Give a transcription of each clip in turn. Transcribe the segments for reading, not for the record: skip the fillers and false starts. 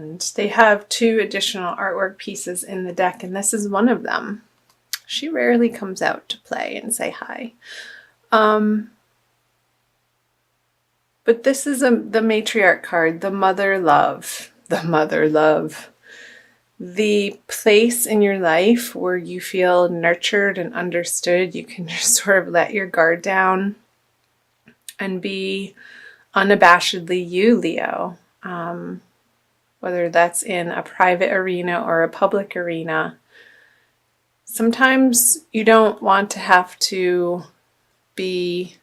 And they have 2 additional artwork pieces in the deck, and this is one of them. She rarely comes out to play and say hi. But this is the matriarch card, the mother love, the place in your life where you feel nurtured and understood. You can just sort of let your guard down and be unabashedly you, Leo. Whether that's in a private arena or a public arena. Sometimes you don't want to have to be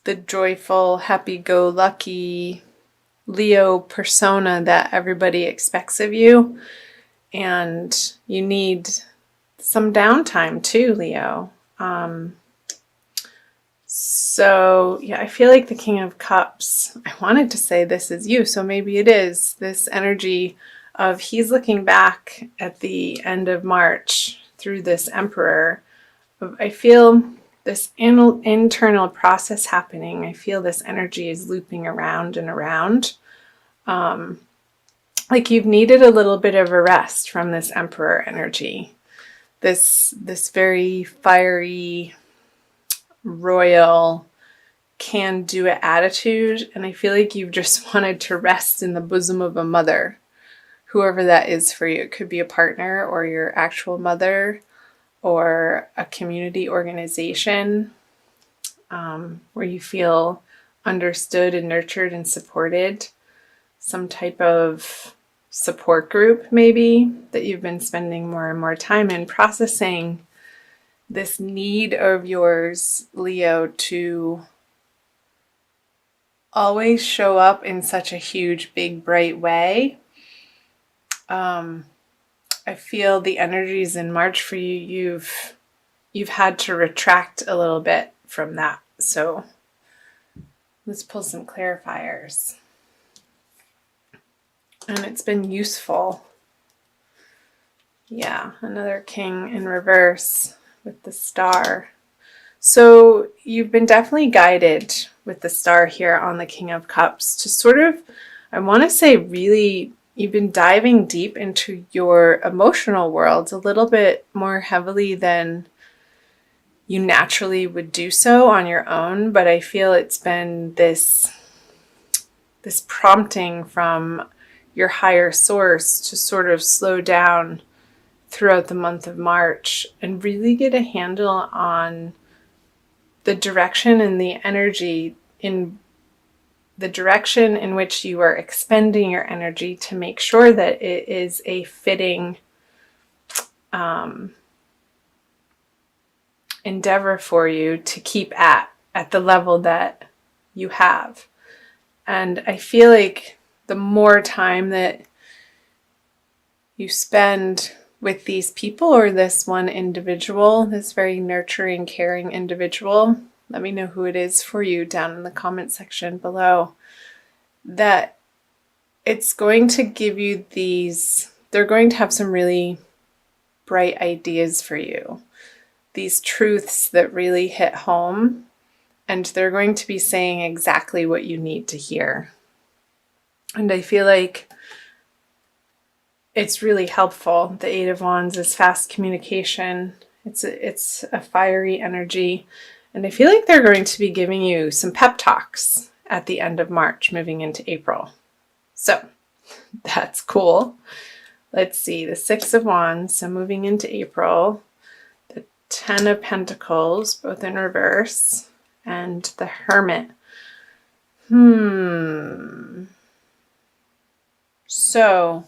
the joyful, happy-go-lucky Leo persona that everybody expects of you. And you need some downtime too, Leo. So yeah, I feel like the King of Cups, I wanted to say this is you, so maybe it is this energy of he's looking back at the end of March through this Emperor. I feel this internal process happening. I feel this energy is looping around and around. Like you've needed a little bit of a rest from this Emperor energy. This very fiery, royal, can-do-it attitude. And I feel like you've just wanted to rest in the bosom of a mother. Whoever that is for you. It could be a partner or your actual mother or a community organization where you feel understood and nurtured and supported. Some type of support group maybe that you've been spending more and more time in processing this need of yours, Leo, to always show up in such a huge, big, bright way. I feel the energies in March for you, you've had to retract a little bit from that. So let's pull some clarifiers. And it's been useful. Yeah, another king in reverse with the star. So you've been definitely guided with the star here on the King of Cups to sort of, I want to say really, you've been diving deep into your emotional world a little bit more heavily than you naturally would do so on your own. But I feel it's been this prompting from your higher source to sort of slow down throughout the month of March and really get a handle on the direction and the energy in the direction in which you are expending your energy to make sure that it is a fitting endeavor for you to keep at the level that you have. And I feel like the more time that you spend with these people or this one individual, this very nurturing, caring individual, let me know who it is for you down in the comment section below, that it's going to give you they're going to have some really bright ideas for you, these truths that really hit home, and they're going to be saying exactly what you need to hear. And I feel like it's really helpful. The Eight of Wands is fast communication. It's a fiery energy. And I feel like they're going to be giving you some pep talks at the end of March, moving into April. So that's cool. Let's see, the Six of Wands, so moving into April, the Ten of Pentacles, both in reverse, and the Hermit. So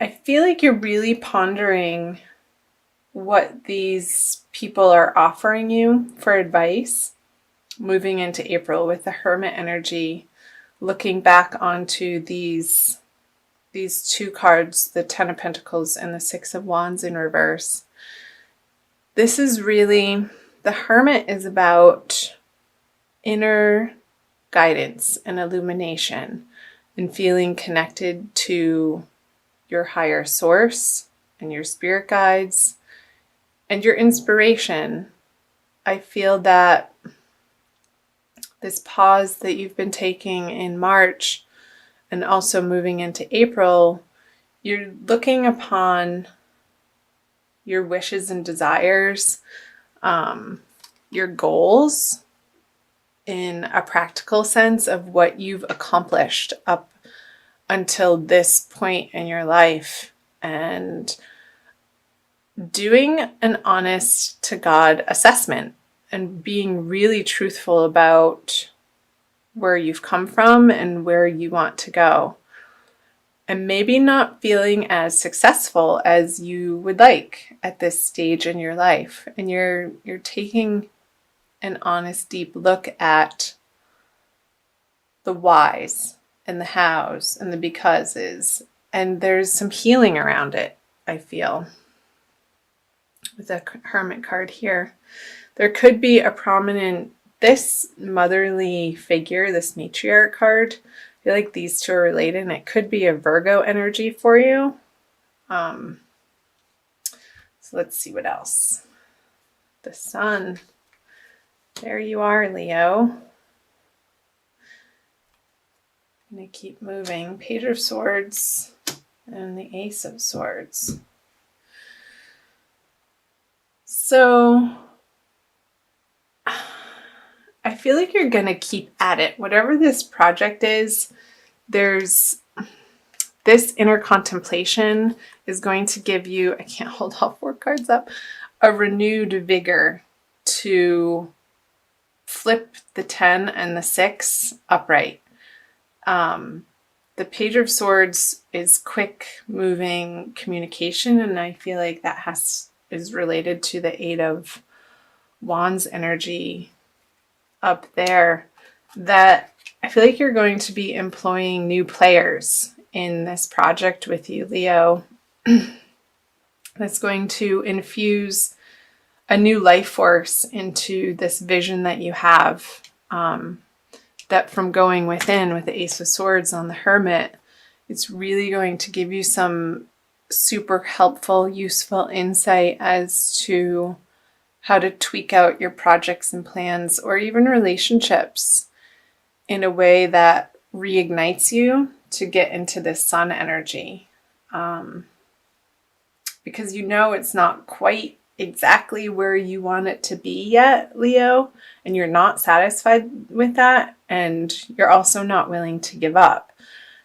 I feel like you're really pondering what these people are offering you for advice moving into April with the Hermit energy, looking back onto these 2 cards, the Ten of Pentacles and the Six of Wands in reverse. This is really, the Hermit is about inner guidance and illumination and feeling connected to your higher source and your spirit guides and your inspiration. I feel that this pause that you've been taking in March and also moving into April, you're looking upon your wishes and desires, your goals in a practical sense of what you've accomplished up until this point in your life, and doing an honest to God assessment and being really truthful about where you've come from and where you want to go. And maybe not feeling as successful as you would like at this stage in your life. And you're taking an honest, deep look at the whys and the hows and the becauses. And there's some healing around it, I feel, with the Hermit card here. There could be a prominent, this motherly figure, this matriarch card. I feel like these two are related, and it could be a Virgo energy for you. So let's see what else. The Sun. There you are, Leo. I'm going to keep moving. Page of Swords and the Ace of Swords. So I feel like you're going to keep at it. Whatever this project is, there's this inner contemplation is going to give you, I can't hold all 4 cards up, a renewed vigor to flip the 10 and the 6 upright. The Page of Swords is quick moving communication, and I feel like that is related to the 8 of Wands energy up there, that I feel like you're going to be employing new players in this project with you, Leo. That's going to infuse a new life force into this vision that you have, that from going within with the Ace of Swords on the Hermit, it's really going to give you some super helpful, useful insight as to how to tweak out your projects and plans, or even relationships, in a way that reignites you to get into this Sun energy. Because you know it's not quite exactly where you want it to be yet, Leo, and you're not satisfied with that, and you're also not willing to give up.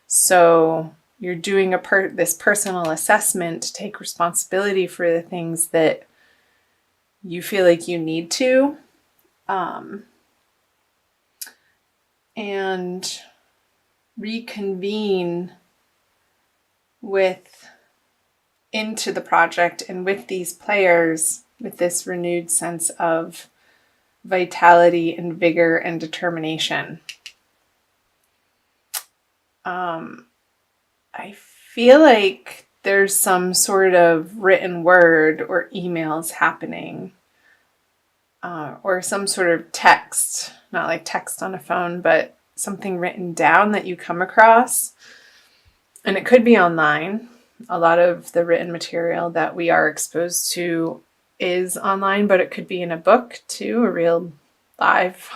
So you're doing this personal assessment to take responsibility for the things that you feel like you need to, and reconvene into the project and with these players with this renewed sense of vitality and vigor and determination. I feel like there's some sort of written word or emails happening, or some sort of text, not like text on a phone, but something written down that you come across. And it could be online. A lot of the written material that we are exposed to is online, but it could be in a book too, a real live,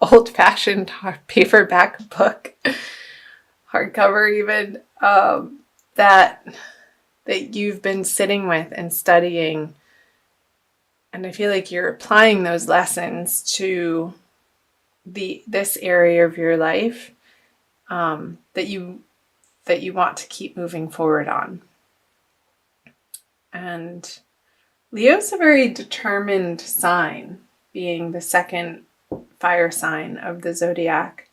old-fashioned paperback book, hardcover even, that you've been sitting with and studying. And I feel like you're applying those lessons to this area of your life, that you want to keep moving forward on. And Leo's a very determined sign, being the second fire sign of the zodiac.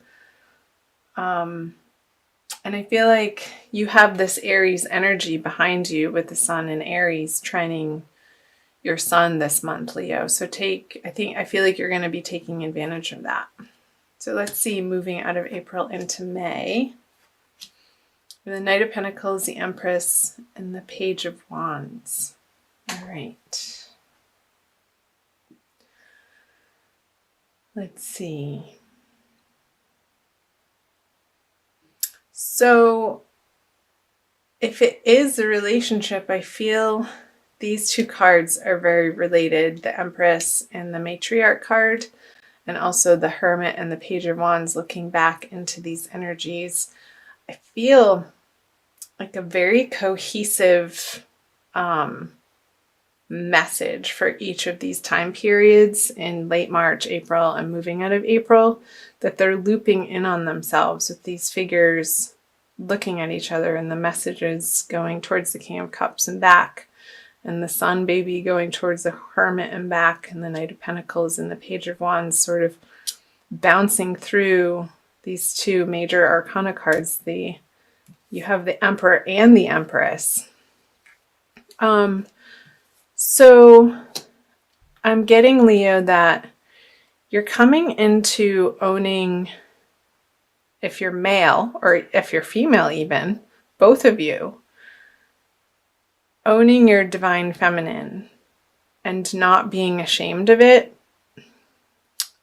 And I feel like you have this Aries energy behind you with the Sun in Aries trining your Sun this month, Leo. So I feel like you're going to be taking advantage of that. So let's see, moving out of April into May. The Knight of Pentacles, the Empress, and the Page of Wands. All right. Let's see. So if it is a relationship, I feel these 2 cards are very related, the Empress and the Matriarch card, and also the Hermit and the Page of Wands, looking back into these energies. I feel like a very cohesive message for each of these time periods in late March, April, and moving out of April, that they're looping in on themselves with these figures looking at each other, and the messages going towards the King of Cups and back, and the Sun Baby going towards the Hermit and back, and the Knight of Pentacles and the Page of Wands sort of bouncing through these two major arcana cards. You have the Emperor and the Empress. So I'm getting, Leo, that you're coming into owning, if you're male or if you're female even, both of you, owning your divine feminine and not being ashamed of it,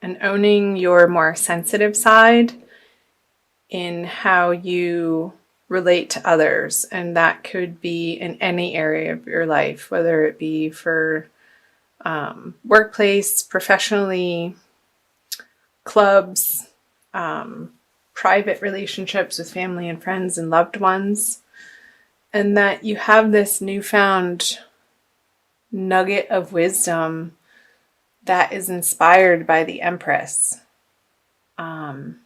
and owning your more sensitive side in how you relate to others. And that could be in any area of your life, whether it be for workplace, professionally, clubs, private relationships with family and friends and loved ones. And that you have this newfound nugget of wisdom that is inspired by the Empress. And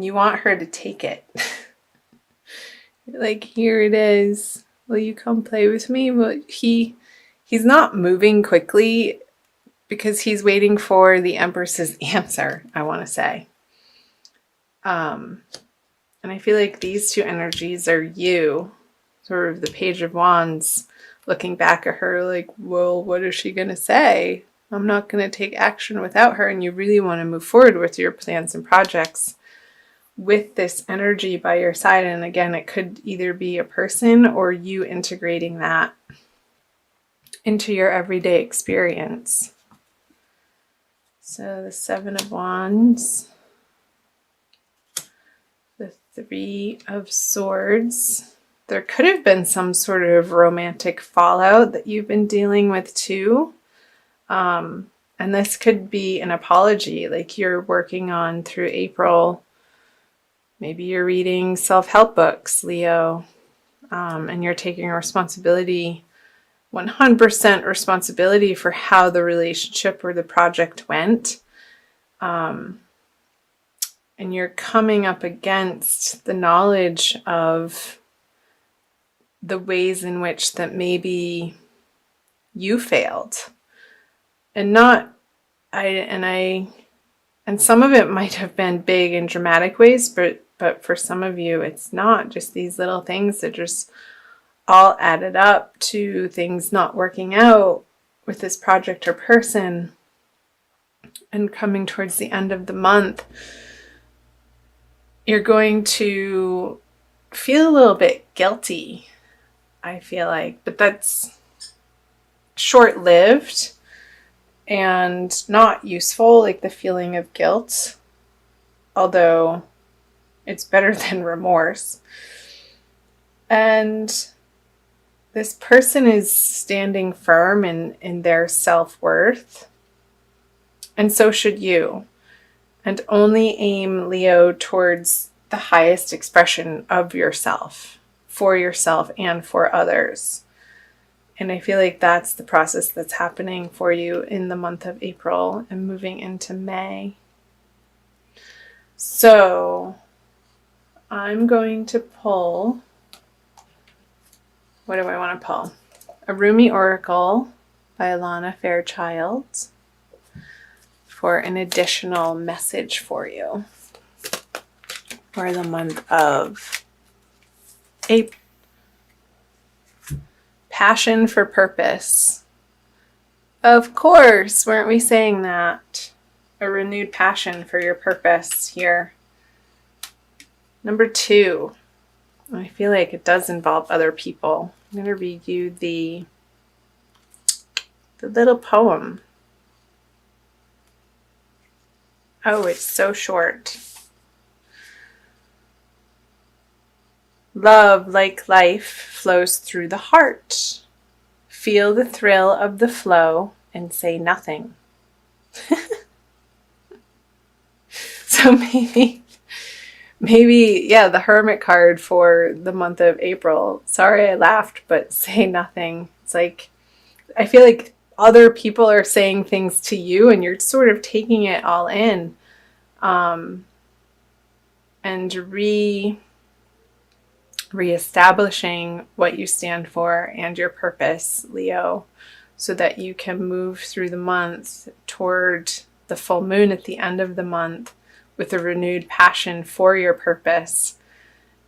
you want her to take it. Like, here it is. Will you come play with me? But he's not moving quickly because he's waiting for the Empress's answer, I want to say. And I feel like these two energies are you, sort of the Page of Wands, looking back at her like, well, what is she going to say? I'm not going to take action without her. And you really want to move forward with your plans and projects with this energy by your side. And again, it could either be a person or you integrating that into your everyday experience. So the Seven of Wands, the Three of Swords. There could have been some sort of romantic fallout that you've been dealing with too. And this could be an apology, like you're working on through April. Maybe you're reading self-help books, Leo, and you're taking responsibility, 100% responsibility for how the relationship or the project went. And you're coming up against the knowledge of the ways in which that maybe you failed. And some of it might have been big and dramatic ways, but for some of you, it's not. Just these little things that just all added up to things not working out with this project or person. And coming towards the end of the month, you're going to feel a little bit guilty, I feel like. But that's short-lived and not useful, like the feeling of guilt. Although it's better than remorse. And this person is standing firm in their self-worth. And so should you. And only aim, Leo, towards the highest expression of yourself, for yourself and for others. And I feel like that's the process that's happening for you in the month of April and moving into May. So I'm going to pull, what do I want to pull? A Rumi Oracle by Alana Fairchild for an additional message for you for the month of April. Passion for purpose. Of course, weren't we saying that? A renewed passion for your purpose here. Number 2, I feel like it does involve other people. I'm going to read you the little poem. Oh, it's so short. Love, like life, flows through the heart. Feel the thrill of the flow and say nothing. So Maybe, yeah, the Hermit card for the month of April. Sorry I laughed, but say nothing. It's like, I feel like other people are saying things to you and you're sort of taking it all in, um, and reestablishing what you stand for and your purpose, Leo, so that you can move through the month toward the full moon at the end of the month with a renewed passion for your purpose,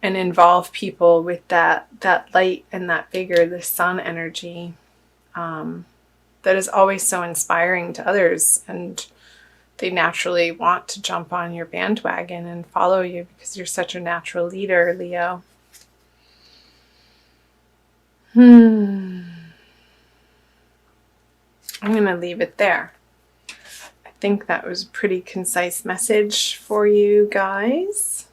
and involve people with that light and that vigor, the sun energy, that is always so inspiring to others, and they naturally want to jump on your bandwagon and follow you because you're such a natural leader, Leo. I'm going to leave it there. I think that was a pretty concise message for you guys.